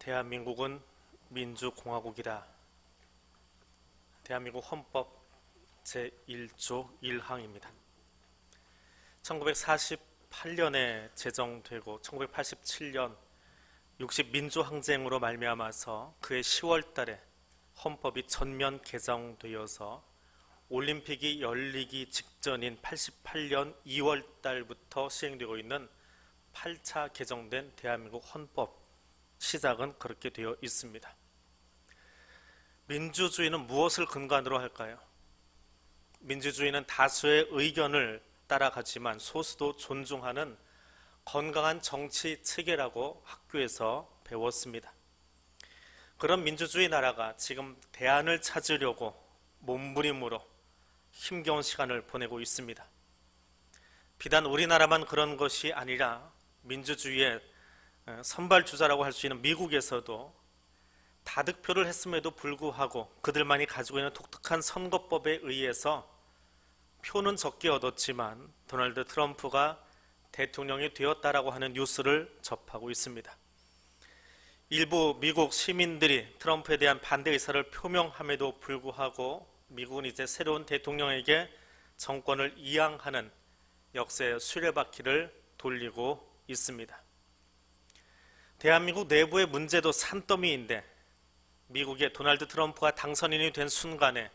대한민국은 민주공화국이다. 대한민국 헌법 제1조 1항입니다. 1948년에 제정되고 1987년 60민주항쟁으로 말미암아서 그해 10월 달에 헌법이 전면 개정되어서 올림픽이 열리기 직전인 88년 2월 달부터 시행되고 있는 8차 개정된 대한민국 헌법, 시작은 그렇게 되어 있습니다. 민주주의는 무엇을 근간으로 할까요? 민주주의는 다수의 의견을 따라가지만 소수도 존중하는 건강한 정치 체계라고 학교에서 배웠습니다. 그런 민주주의 나라가 지금 대안을 찾으려고 몸부림으로 힘겨운 시간을 보내고 있습니다. 비단 우리나라만 그런 것이 아니라 민주주의의 선발주자라고 할 수 있는 미국에서도 다득표를 했음에도 불구하고 그들만이 가지고 있는 독특한 선거법에 의해서 표는 적게 얻었지만 도널드 트럼프가 대통령이 되었다라고 하는 뉴스를 접하고 있습니다. 일부 미국 시민들이 트럼프에 대한 반대 의사를 표명함에도 불구하고 미국은 이제 새로운 대통령에게 정권을 이양하는 역사의 수레바퀴를 돌리고 있습니다. 대한민국 내부의 문제도 산더미인데 미국의 도널드 트럼프가 당선인이 된 순간에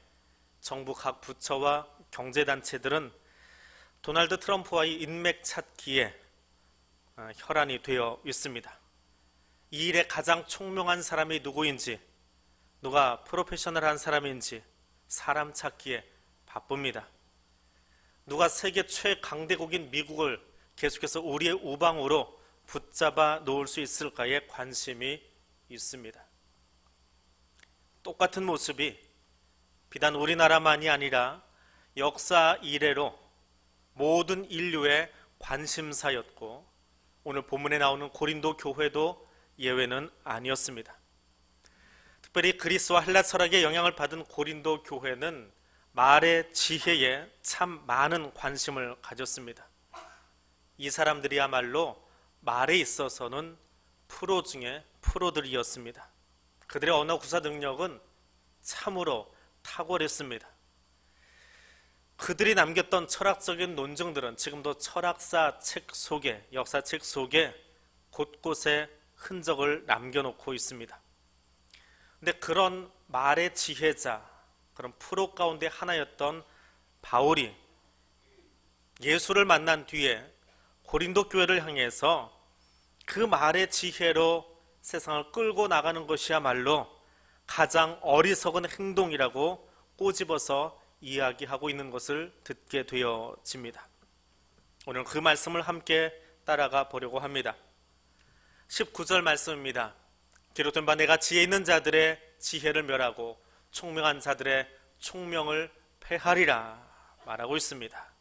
정부 각 부처와 경제단체들은 도널드 트럼프와의 인맥 찾기에 혈안이 되어 있습니다. 이 일에 가장 총명한 사람이 누구인지, 누가 프로페셔널한 사람인지 사람 찾기에 바쁩니다. 누가 세계 최강대국인 미국을 계속해서 우리의 우방으로 붙잡아 놓을 수 있을까에 관심이 있습니다. 똑같은 모습이 비단 우리나라만이 아니라 역사 이래로 모든 인류의 관심사였고 오늘 본문에 나오는 고린도 교회도 예외는 아니었습니다. 특별히 그리스와 헬라 철학의 영향을 받은 고린도 교회는 말의 지혜에 참 많은 관심을 가졌습니다. 이 사람들이야말로 말에 있어서는 프로 중에 프로들이었습니다. 그들의 언어 구사 능력은 참으로 탁월했습니다. 그들이 남겼던 철학적인 논증들은 지금도 철학사 책 속에, 역사책 속에 곳곳에 흔적을 남겨놓고 있습니다. 근데 그런 말의 지혜자, 그런 프로 가운데 하나였던 바울이 예수를 만난 뒤에 고린도 교회를 향해서 그 말의 지혜로 세상을 끌고 나가는 것이야말로 가장 어리석은 행동이라고 꼬집어서 이야기하고 있는 것을 듣게 되어집니다. 오늘 그 말씀을 함께 따라가 보려고 합니다. 19절 말씀입니다. 기록된 바 내가 지혜 있는 자들의 지혜를 멸하고 총명한 자들의 총명을 패하리라 말하고 있습니다.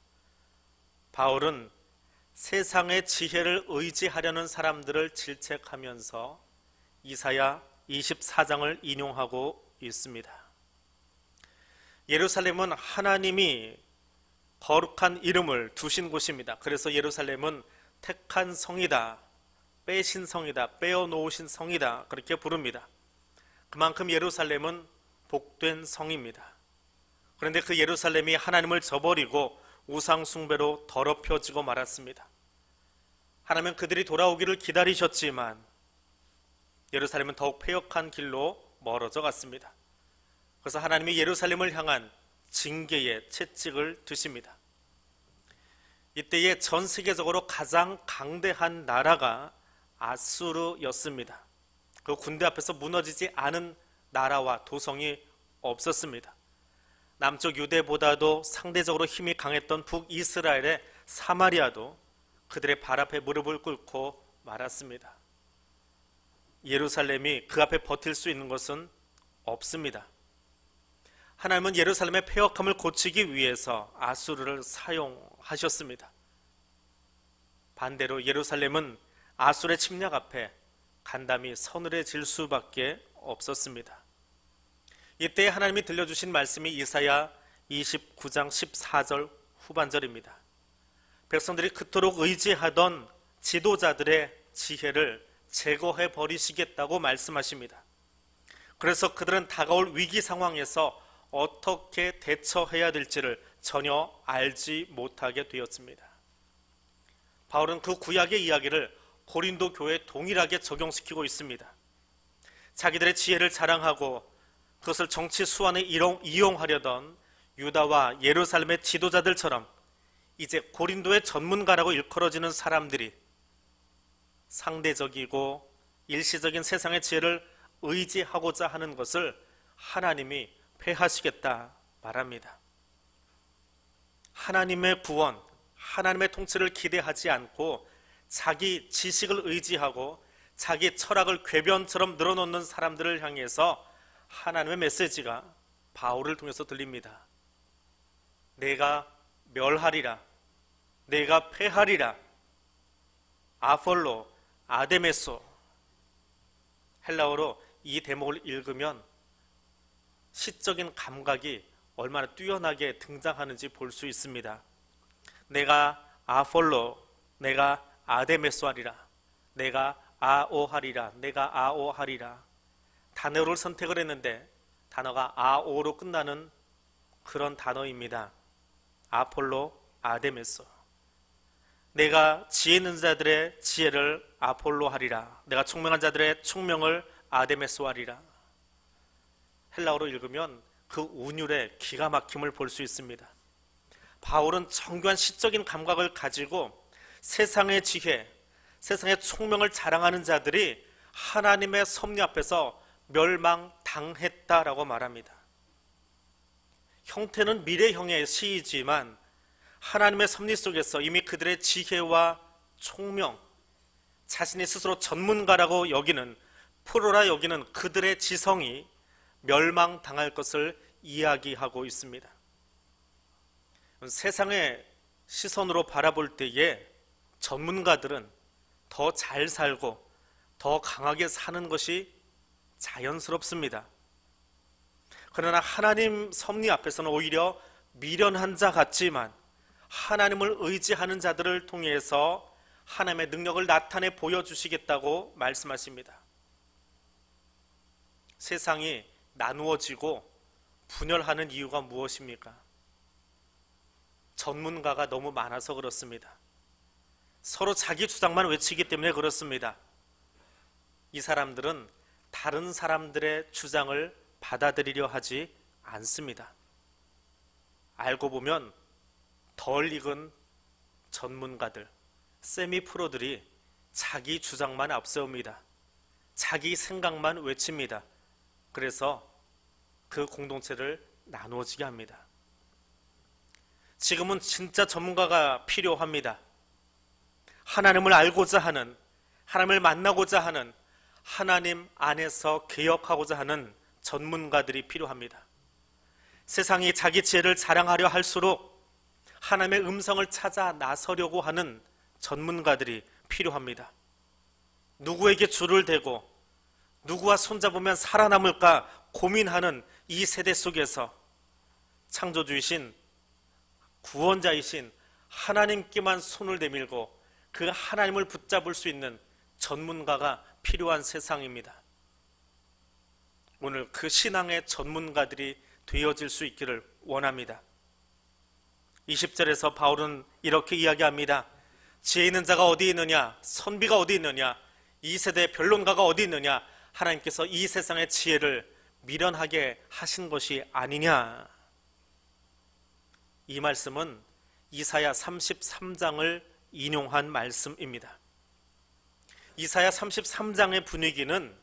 바울은 세상의 지혜를 의지하려는 사람들을 질책하면서 이사야 24장을 인용하고 있습니다. 예루살렘은 하나님이 거룩한 이름을 두신 곳입니다. 그래서 예루살렘은 택한 성이다, 빼신 성이다, 빼어놓으신 성이다 그렇게 부릅니다. 그만큼 예루살렘은 복된 성입니다. 그런데 그 예루살렘이 하나님을 저버리고 우상 숭배로 더럽혀지고 말았습니다. 하나님은 그들이 돌아오기를 기다리셨지만 예루살렘은 더욱 패역한 길로 멀어져 갔습니다. 그래서 하나님이 예루살렘을 향한 징계의 채찍을 드십니다. 이때에 전 세계적으로 가장 강대한 나라가 아수르였습니다. 그 군대 앞에서 무너지지 않은 나라와 도성이 없었습니다. 남쪽 유대보다도 상대적으로 힘이 강했던 북이스라엘의 사마리아도 그들의 발 앞에 무릎을 꿇고 말았습니다. 예루살렘이 그 앞에 버틸 수 있는 것은 없습니다. 하나님은 예루살렘의 패역함을 고치기 위해서 아수르를 사용하셨습니다. 반대로 예루살렘은 아수르의 침략 앞에 간담이 서늘해질 수밖에 없었습니다. 이때 하나님이 들려주신 말씀이 이사야 29장 14절 후반절입니다. 백성들이 그토록 의지하던 지도자들의 지혜를 제거해 버리시겠다고 말씀하십니다. 그래서 그들은 다가올 위기 상황에서 어떻게 대처해야 될지를 전혀 알지 못하게 되었습니다. 바울은 그 구약의 이야기를 고린도 교회에 동일하게 적용시키고 있습니다. 자기들의 지혜를 자랑하고 그것을 정치 수완에 이용하려던 유다와 예루살렘의 지도자들처럼 이제 고린도의 전문가라고 일컬어지는 사람들이 상대적이고 일시적인 세상의 지혜를 의지하고자 하는 것을 하나님이 폐하시겠다 말합니다. 하나님의 구원, 하나님의 통치를 기대하지 않고 자기 지식을 의지하고 자기 철학을 궤변처럼 늘어놓는 사람들을 향해서 하나님의 메시지가 바울을 통해서 들립니다. 내가 멸하리라, 내가 폐하리라. 아폴로, 아데메소. 헬라어로 이 대목을 읽으면 시적인 감각이 얼마나 뛰어나게 등장하는지 볼 수 있습니다. 내가 아폴로, 내가 아데메소 하리라, 내가 아오하리라, 내가 아오하리라. 단어를 선택을 했는데 단어가 아오로 끝나는 그런 단어입니다. 아폴로, 아데메소. 내가 지혜 있는 자들의 지혜를 아폴로 하리라, 내가 총명한 자들의 총명을 아데메소 하리라. 헬라어로 읽으면 그 운율의 기가 막힘을 볼 수 있습니다. 바울은 정교한 시적인 감각을 가지고 세상의 지혜, 세상의 총명을 자랑하는 자들이 하나님의 섭리 앞에서 멸망당했다라고 말합니다. 형태는 미래형의 시이지만 하나님의 섭리 속에서 이미 그들의 지혜와 총명, 자신이 스스로 전문가라고 여기는, 프로라 여기는 그들의 지성이 멸망당할 것을 이야기하고 있습니다. 세상의 시선으로 바라볼 때에 전문가들은 더 잘 살고 더 강하게 사는 것이 자연스럽습니다. 그러나 하나님 섭리 앞에서는 오히려 미련한 자 같지만 하나님을 의지하는 자들을 통해서 하나님의 능력을 나타내 보여주시겠다고 말씀하십니다. 세상이 나누어지고 분열하는 이유가 무엇입니까? 전문가가 너무 많아서 그렇습니다. 서로 자기 주장만 외치기 때문에 그렇습니다. 이 사람들은 다른 사람들의 주장을 받아들이려 하지 않습니다. 알고 보면 덜 익은 전문가들, 세미프로들이 자기 주장만 앞세웁니다. 자기 생각만 외칩니다. 그래서 그 공동체를 나누어지게 합니다. 지금은 진짜 전문가가 필요합니다. 하나님을 알고자 하는, 하나님을 만나고자 하는, 하나님 안에서 개혁하고자 하는 전문가들이 필요합니다. 세상이 자기 지혜를 자랑하려 할수록 하나님의 음성을 찾아 나서려고 하는 전문가들이 필요합니다. 누구에게 줄을 대고 누구와 손잡으면 살아남을까 고민하는 이 세대 속에서 창조주이신 구원자이신 하나님께만 손을 내밀고 그 하나님을 붙잡을 수 있는 전문가가 필요한 세상입니다. 오늘 그 신앙의 전문가들이 되어질 수 있기를 원합니다. 20절에서 바울은 이렇게 이야기합니다. 지혜 있는 자가 어디 있느냐? 선비가 어디 있느냐? 이 세대의 변론가가 어디 있느냐? 하나님께서 이 세상의 지혜를 미련하게 하신 것이 아니냐? 이 말씀은 이사야 33장을 인용한 말씀입니다. 이사야 33장의 분위기는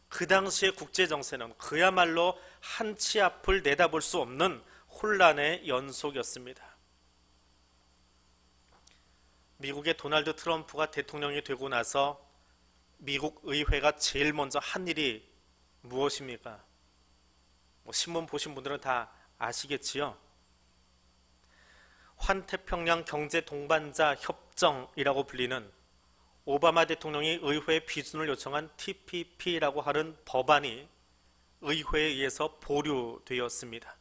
그 당시의 국제정세는 그야말로 한 치 앞을 내다볼 수 없는 혼란의 연속이었습니다. 미국의 도널드 트럼프가 대통령이 되고 나서 미국 의회가 제일 먼저 한 일이 무엇입니까? 신문 보신 분들은 다 아시겠지요? 환태평양 경제 동반자 협정이라고 불리는 오바마 대통령이 의회에 비준을 요청한 TPP라고 하는 법안이 의회에 의해서 보류되었습니다.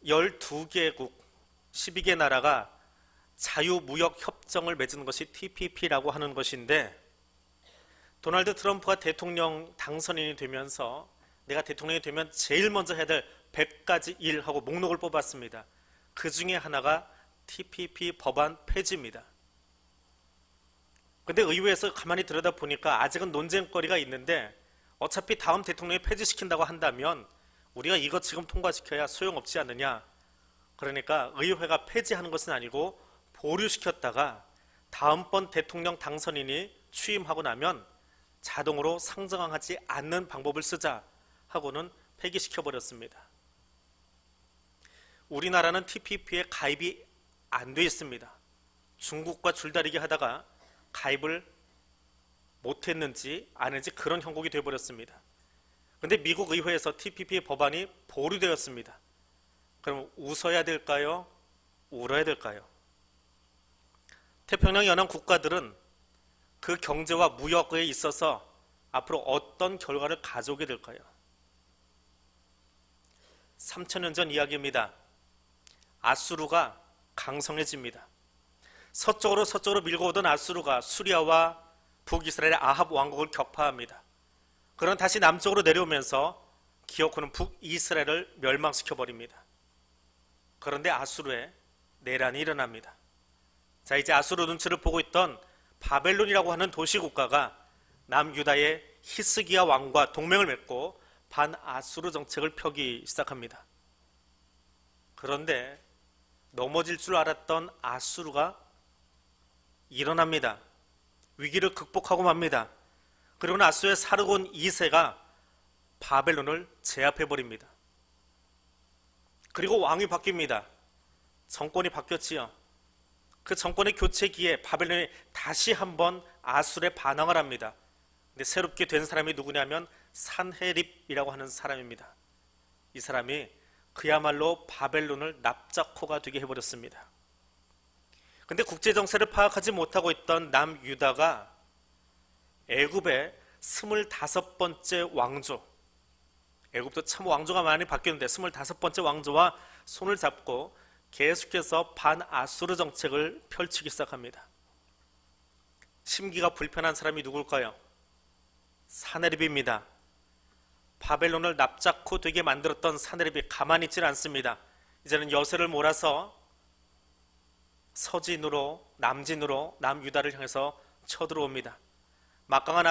12개국, 12개 나라가 자유무역협정을 맺은 것이 TPP라고 하는 것인데 도널드 트럼프가 대통령 당선인이 되면서 내가 대통령이 되면 제일 먼저 해야 될 100가지 일하고 목록을 뽑았습니다. 그 중에 하나가 TPP 법안 폐지입니다. 근데 의회에서 가만히 들여다보니까 아직은 논쟁거리가 있는데 어차피 다음 대통령이 폐지시킨다고 한다면 우리가 이것 지금 통과시켜야 소용없지 않느냐. 그러니까 의회가 폐지하는 것은 아니고 보류시켰다가 다음번 대통령 당선인이 취임하고 나면 자동으로 상정하지 않는 방법을 쓰자 하고는 폐기시켜버렸습니다. 우리나라는 TPP에 가입이 안 돼 있습니다. 중국과 줄다리기 하다가 가입을 못했는지 안 했는지 그런 형국이 되어버렸습니다. 그런데 미국 의회에서 TPP 법안이 보류되었습니다. 그럼 웃어야 될까요? 울어야 될까요? 태평양 연안 국가들은 그 경제와 무역에 있어서 앞으로 어떤 결과를 가져오게 될까요? 3000년 전 이야기입니다. 아수르가 강성해집니다. 서쪽으로 밀고 오던 아수르가 수리아와 북이스라엘의 아합 왕국을 격파합니다. 그러나 다시 남쪽으로 내려오면서 기어코는 북이스라엘을 멸망시켜버립니다. 그런데 아수르에 내란이 일어납니다. 자, 이제 아수르 눈치를 보고 있던 바벨론이라고 하는 도시국가가 남유다의 히스기야 왕과 동맹을 맺고 반아수르 정책을 펴기 시작합니다. 그런데 넘어질 줄 알았던 아수르가 일어납니다. 위기를 극복하고 맙니다. 그리고 아수르의 사르곤 2세가 바벨론을 제압해버립니다. 그리고 왕이 바뀝니다. 정권이 바뀌었지요. 그 정권의 교체기에 바벨론이 다시 한번 아수르에 반항을 합니다. 근데 새롭게 된 사람이 누구냐면 산헤립이라고 하는 사람입니다. 이 사람이 그야말로 바벨론을 납작코가 되게 해버렸습니다. 근데 국제정세를 파악하지 못하고 있던 남유다가 애굽의 25번째 왕조, 애굽도 참 왕조가 많이 바뀌었는데 25번째 왕조와 손을 잡고 계속해서 반아수르 정책을 펼치기 시작합니다. 심기가 불편한 사람이 누굴까요? 사네립입니다. 바벨론을 납작코 되게 만들었던 사네립이 가만히 있질 않습니다. 이제는 여세를 몰아서 서진으로 남진으로 남유다를 향해서 쳐들어옵니다. 막강한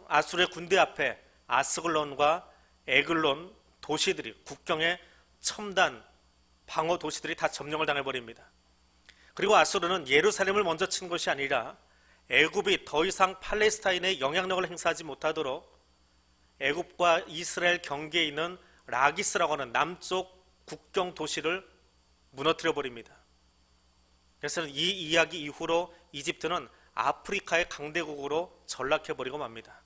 아수르의 군대 앞에 아스글론과 에글론 도시들이 국경의 첨단 방어 도시들이 다 점령을 당해버립니다. 그리고 아수르는 예루살렘을 먼저 친 것이 아니라 애굽이 더 이상 팔레스타인의 영향력을 행사하지 못하도록 애굽과 이스라엘 경계에 있는 라기스라고 하는 남쪽 국경 도시를 무너뜨려 버립니다. 그래서 이 이야기 이후로 이집트는 아프리카의 강대국으로 전락해버리고 맙니다.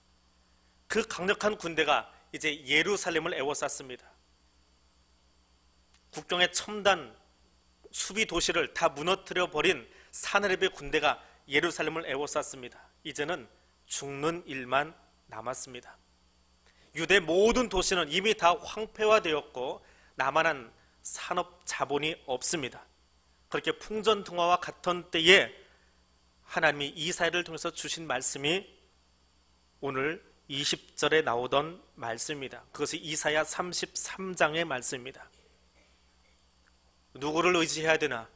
그 강력한 군대가 이제 예루살렘을 에워쌌습니다. 국경의 첨단 수비 도시를 다 무너뜨려 버린 사네립의 군대가 예루살렘을 에워쌌습니다. 이제는 죽는 일만 남았습니다. 유대 모든 도시는 이미 다 황폐화되었고 남아난 산업 자본이 없습니다. 그렇게 풍전등화와 같은 때에 하나님이 이사야를 통해서 주신 말씀이 오늘 20절에 나오던 말씀입니다. 그것이 이사야 33장의 말씀입니다. 누구를 의지해야 되나?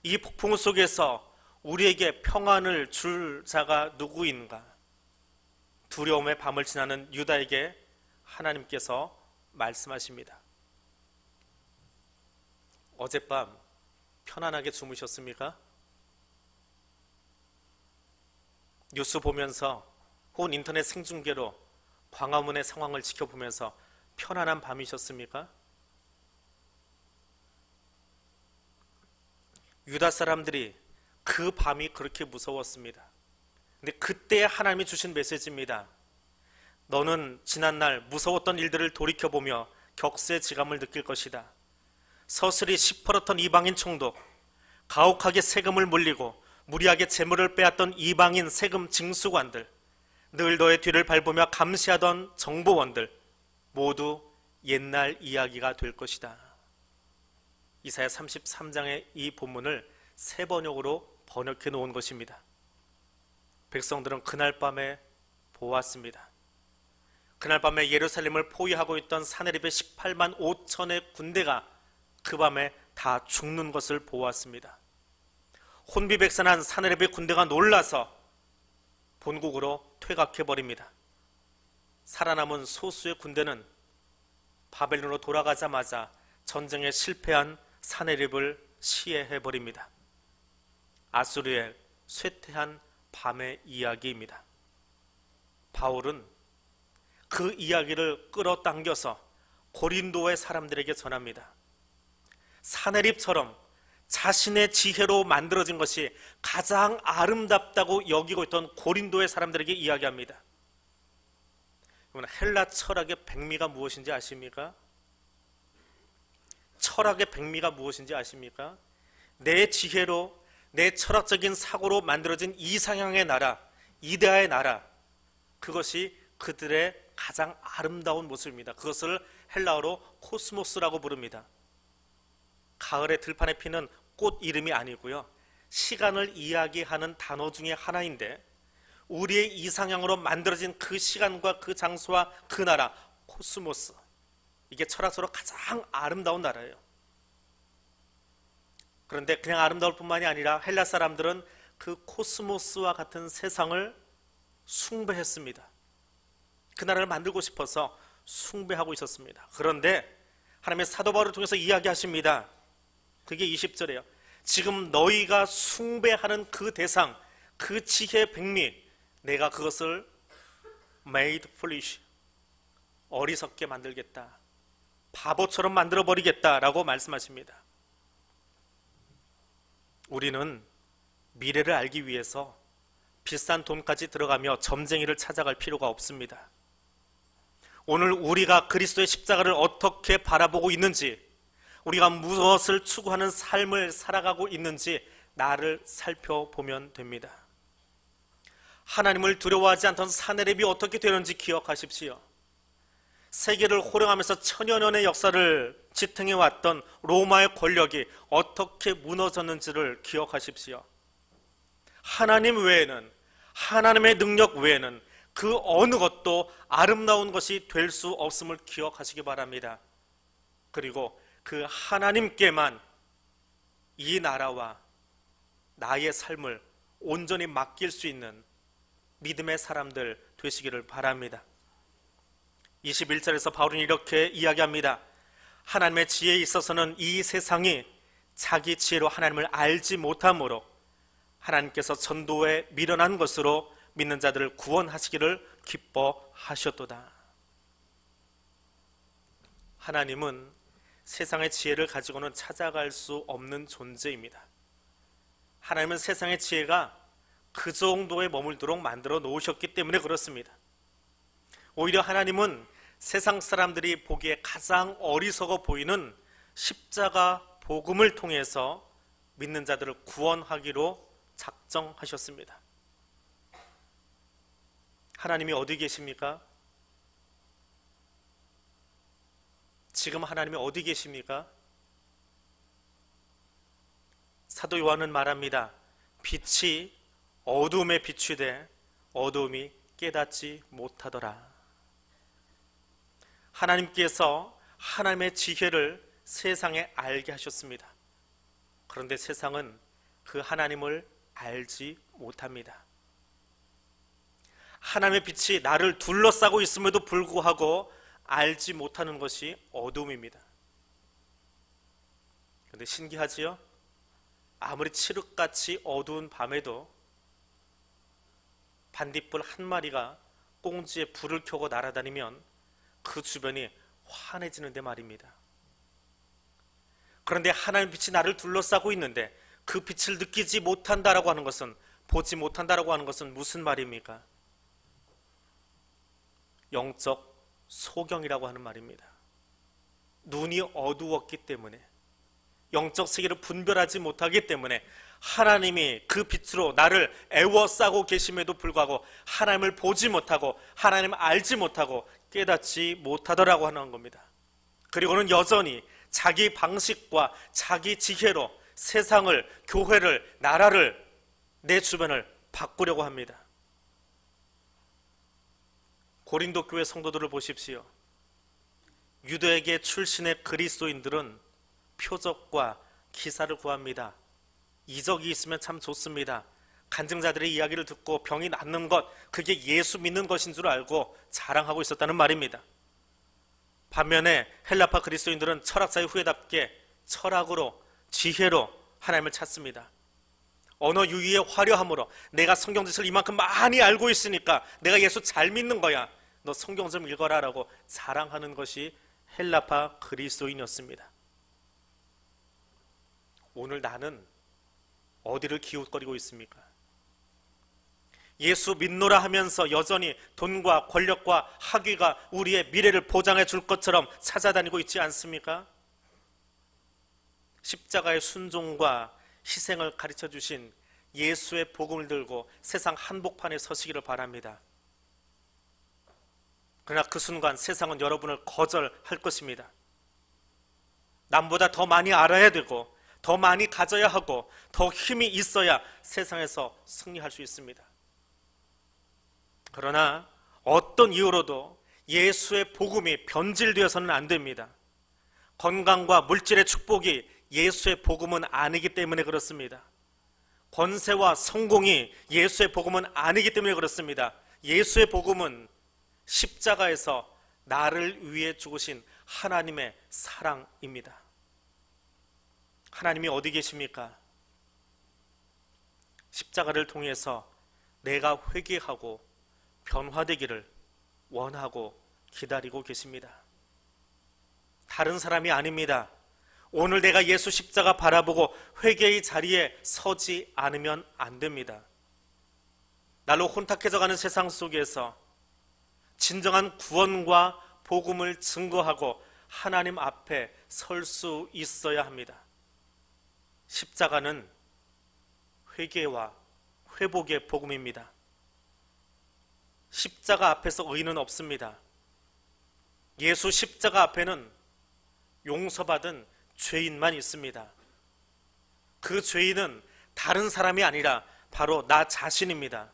이 폭풍 속에서 우리에게 평안을 줄 자가 누구인가? 두려움의 밤을 지나는 유다에게 하나님께서 말씀하십니다. 어젯밤 편안하게 주무셨습니까? 뉴스 보면서 혹은 인터넷 생중계로 광화문의 상황을 지켜보면서 편안한 밤이셨습니까? 유다 사람들이 그 밤이 그렇게 무서웠습니다. 근데 그때 하나님이 주신 메시지입니다. 너는 지난날 무서웠던 일들을 돌이켜보며 격세지감을 느낄 것이다. 서슬이 시퍼렇던 이방인 총독, 가혹하게 세금을 물리고 무리하게 재물을 빼앗던 이방인 세금 징수관들, 늘 너의 뒤를 밟으며 감시하던 정보원들, 모두 옛날 이야기가 될 것이다. 이사야 33장의 이 본문을 세번역으로 번역해 놓은 것입니다. 백성들은 그날 밤에 보았습니다. 그날 밤에 예루살렘을 포위하고 있던 사내립의 18만 5천의 군대가 그 밤에 다 죽는 것을 보았습니다. 혼비백산한 사내립의 군대가 놀라서 본국으로 퇴각해버립니다. 살아남은 소수의 군대는 바벨론으로 돌아가자마자 전쟁에 실패한 사내립을 시해해버립니다. 아수르의 쇠퇴한 밤의 이야기입니다. 바울은 그 이야기를 끌어당겨서 고린도의 사람들에게 전합니다. 사내립처럼 자신의 지혜로 만들어진 것이 가장 아름답다고 여기고 있던 고린도의 사람들에게 이야기합니다. 헬라 철학의 백미가 무엇인지 아십니까? 철학의 백미가 무엇인지 아십니까? 내 지혜로, 내 철학적인 사고로 만들어진 이상향의 나라, 이데아의 나라, 그것이 그들의 가장 아름다운 모습입니다. 그것을 헬라어로 코스모스라고 부릅니다. 가을에 들판에 피는 꽃 이름이 아니고요, 시간을 이야기하는 단어 중에 하나인데, 우리의 이상향으로 만들어진 그 시간과 그 장소와 그 나라, 코스모스, 이게 철학적으로 가장 아름다운 나라예요. 그런데 그냥 아름다울 뿐만이 아니라 헬라 사람들은 그 코스모스와 같은 세상을 숭배했습니다. 그 나라를 만들고 싶어서 숭배하고 있었습니다. 그런데 하나님의 사도 바울을 통해서 이야기하십니다. 그게 20절이에요. 지금 너희가 숭배하는 그 대상, 그 지혜의 백미, 내가 그것을 made foolish, 어리석게 만들겠다, 바보처럼 만들어버리겠다라고 말씀하십니다. 우리는 미래를 알기 위해서 비싼 돈까지 들어가며 점쟁이를 찾아갈 필요가 없습니다. 오늘 우리가 그리스도의 십자가를 어떻게 바라보고 있는지, 우리가 무엇을 추구하는 삶을 살아가고 있는지 나를 살펴보면 됩니다. 하나님을 두려워하지 않던 사내립이 어떻게 되는지 기억하십시오. 세계를 호령하면서 천여 년의 역사를 지탱해왔던 로마의 권력이 어떻게 무너졌는지를 기억하십시오. 하나님 외에는, 하나님의 능력 외에는 그 어느 것도 아름다운 것이 될 수 없음을 기억하시기 바랍니다. 그리고 그 하나님께만 이 나라와 나의 삶을 온전히 맡길 수 있는 믿음의 사람들 되시기를 바랍니다. 21절에서 바울은 이렇게 이야기합니다. 하나님의 지혜에 있어서는 이 세상이 자기 지혜로 하나님을 알지 못함으로 하나님께서 전도에 미련한 것으로 믿는 자들을 구원하시기를 기뻐하셨도다. 하나님은 세상의 지혜를 가지고는 찾아갈 수 없는 존재입니다. 하나님은 세상의 지혜가 그 정도에 머물도록 만들어 놓으셨기 때문에 그렇습니다. 오히려 하나님은 세상 사람들이 보기에 가장 어리석어 보이는 십자가 복음을 통해서 믿는 자들을 구원하기로 작정하셨습니다. 하나님이 어디 계십니까? 지금 하나님이 어디 계십니까? 사도 요한은 말합니다. 빛이 어두움에 비추되 어두움이 깨닫지 못하더라. 하나님께서 하나님의 지혜를 세상에 알게 하셨습니다. 그런데 세상은 그 하나님을 알지 못합니다. 하나님의 빛이 나를 둘러싸고 있음에도 불구하고 알지 못하는 것이 어둠입니다. 그런데 신기하지요? 아무리 칠흑같이 어두운 밤에도 반딧불 한 마리가 꽁지에 불을 켜고 날아다니면 그 주변이 환해지는데 말입니다. 그런데 하나님의 빛이 나를 둘러싸고 있는데 그 빛을 느끼지 못한다라고 하는 것은, 보지 못한다라고 하는 것은 무슨 말입니까? 영적 소경이라고 하는 말입니다. 눈이 어두웠기 때문에, 영적 세계를 분별하지 못하기 때문에 하나님이 그 빛으로 나를 애워싸고 계심에도 불구하고 하나님을 보지 못하고 하나님을 알지 못하고 깨닫지 못하더라고 하는 겁니다. 그리고는 여전히 자기 방식과 자기 지혜로 세상을, 교회를, 나라를, 내 주변을 바꾸려고 합니다. 고린도 교회 성도들을 보십시오. 유대계 출신의 그리스도인들은 표적과 기사를 구합니다. 이적이 있으면 참 좋습니다. 간증자들의 이야기를 듣고 병이 낫는 것, 그게 예수 믿는 것인 줄 알고 자랑하고 있었다는 말입니다. 반면에 헬라파 그리스도인들은 철학자의 후예답게 철학으로, 지혜로 하나님을 찾습니다. 언어 유희의 화려함으로 내가 성경 지식을 이만큼 많이 알고 있으니까 내가 예수 잘 믿는 거야, 너 성경 좀 읽어라 라고 자랑하는 것이 헬라파 그리스도인이었습니다. 오늘 나는 어디를 기웃거리고 있습니까? 예수 믿노라 하면서 여전히 돈과 권력과 학위가 우리의 미래를 보장해 줄 것처럼 찾아다니고 있지 않습니까? 십자가의 순종과 희생을 가르쳐 주신 예수의 복음을 들고 세상 한복판에 서시기를 바랍니다. 그러나 그 순간 세상은 여러분을 거절할 것입니다. 남보다 더 많이 알아야 되고 더 많이 가져야 하고 더 힘이 있어야 세상에서 승리할 수 있습니다. 그러나 어떤 이유로도 예수의 복음이 변질되어서는 안 됩니다. 건강과 물질의 축복이 예수의 복음은 아니기 때문에 그렇습니다. 권세와 성공이 예수의 복음은 아니기 때문에 그렇습니다. 예수의 복음은 십자가에서 나를 위해 죽으신 하나님의 사랑입니다. 하나님이 어디 계십니까? 십자가를 통해서 내가 회개하고 변화되기를 원하고 기다리고 계십니다. 다른 사람이 아닙니다. 오늘 내가 예수 십자가 바라보고 회개의 자리에 서지 않으면 안 됩니다. 날로 혼탁해져 가는 세상 속에서 진정한 구원과 복음을 증거하고 하나님 앞에 설 수 있어야 합니다. 십자가는 회개와 회복의 복음입니다. 십자가 앞에서 의는 없습니다. 예수 십자가 앞에는 용서받은 죄인만 있습니다. 그 죄인은 다른 사람이 아니라 바로 나 자신입니다.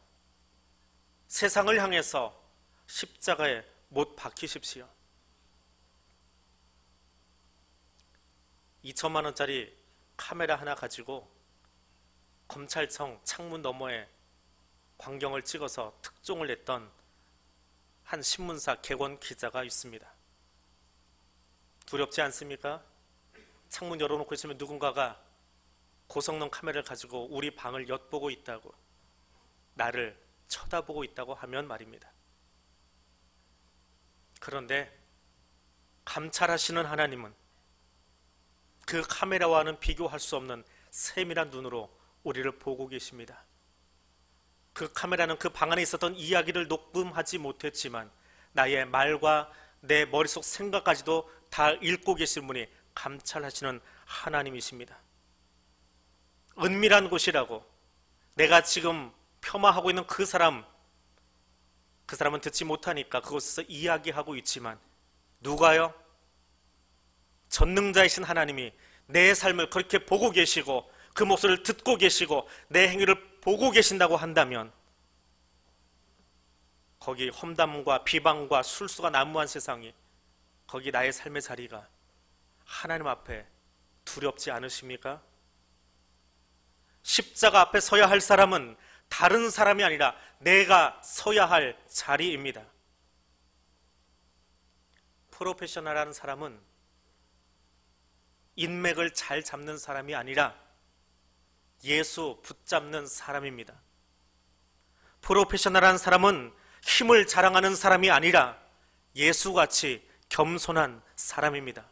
세상을 향해서 십자가에 못 박히십시오. 2천만 원짜리 카메라 하나 가지고 검찰청 창문 너머에 광경을 찍어서 특종을 냈던 한 신문사 객원 기자가 있습니다. 두렵지 않습니까? 창문 열어놓고 있으면 누군가가 고성능 카메라를 가지고 우리 방을 엿보고 있다고, 나를 쳐다보고 있다고 하면 말입니다. 그런데 감찰하시는 하나님은 그 카메라와는 비교할 수 없는 세밀한 눈으로 우리를 보고 계십니다. 그 카메라는 그 방 안에 있었던 이야기를 녹음하지 못했지만 나의 말과 내 머릿속 생각까지도 다 읽고 계신 분이 감찰하시는 하나님이십니다. 은밀한 곳이라고 내가 지금 폄하하고 있는 그 사람은 듣지 못하니까 그곳에서 이야기하고 있지만 누가요? 전능자이신 하나님이 내 삶을 그렇게 보고 계시고 그 목소리를 듣고 계시고 내 행위를 보고 계신다고 한다면 거기 험담과 비방과 술수가 난무한 세상이, 거기 나의 삶의 자리가 하나님 앞에 두렵지 않으십니까? 십자가 앞에 서야 할 사람은 다른 사람이 아니라 내가 서야 할 자리입니다. 프로페셔널한 사람은 인맥을 잘 잡는 사람이 아니라 예수 붙잡는 사람입니다. 프로페셔널한 사람은 힘을 자랑하는 사람이 아니라 예수같이 겸손한 사람입니다.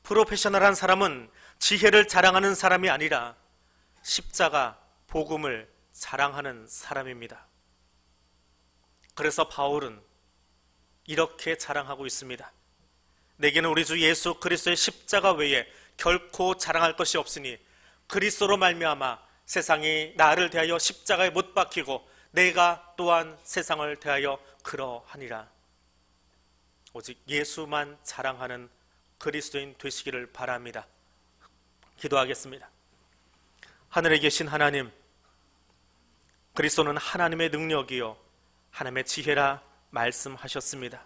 프로페셔널한 사람은 지혜를 자랑하는 사람이 아니라 십자가 복음을 자랑하는 사람입니다. 그래서 바울은 이렇게 자랑하고 있습니다. 내게는 우리 주 예수 그리스도의 십자가 외에 결코 자랑할 것이 없으니 그리스도로 말미암아 세상이 나를 대하여 십자가에 못 박히고 내가 또한 세상을 대하여 그러하니라. 오직 예수만 자랑하는 그리스도인 되시기를 바랍니다. 기도하겠습니다. 하늘에 계신 하나님, 그리스도는 하나님의 능력이요 하나님의 지혜라 말씀하셨습니다.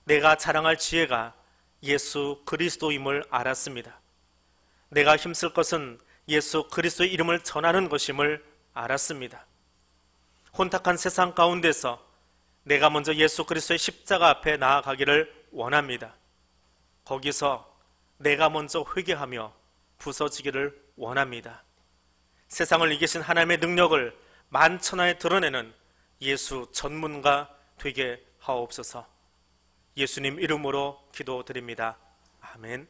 내가 자랑할 지혜가 예수 그리스도임을 알았습니다. 내가 힘쓸 것은 예수 그리스도의 이름을 전하는 것임을 알았습니다. 혼탁한 세상 가운데서 내가 먼저 예수 그리스도의 십자가 앞에 나아가기를 원합니다. 거기서 내가 먼저 회개하며 부서지기를 원합니다. 세상을 이기신 하나님의 능력을 만천하에 드러내는 예수 전문가 되게 하옵소서. 예수님 이름으로 기도드립니다. 아멘.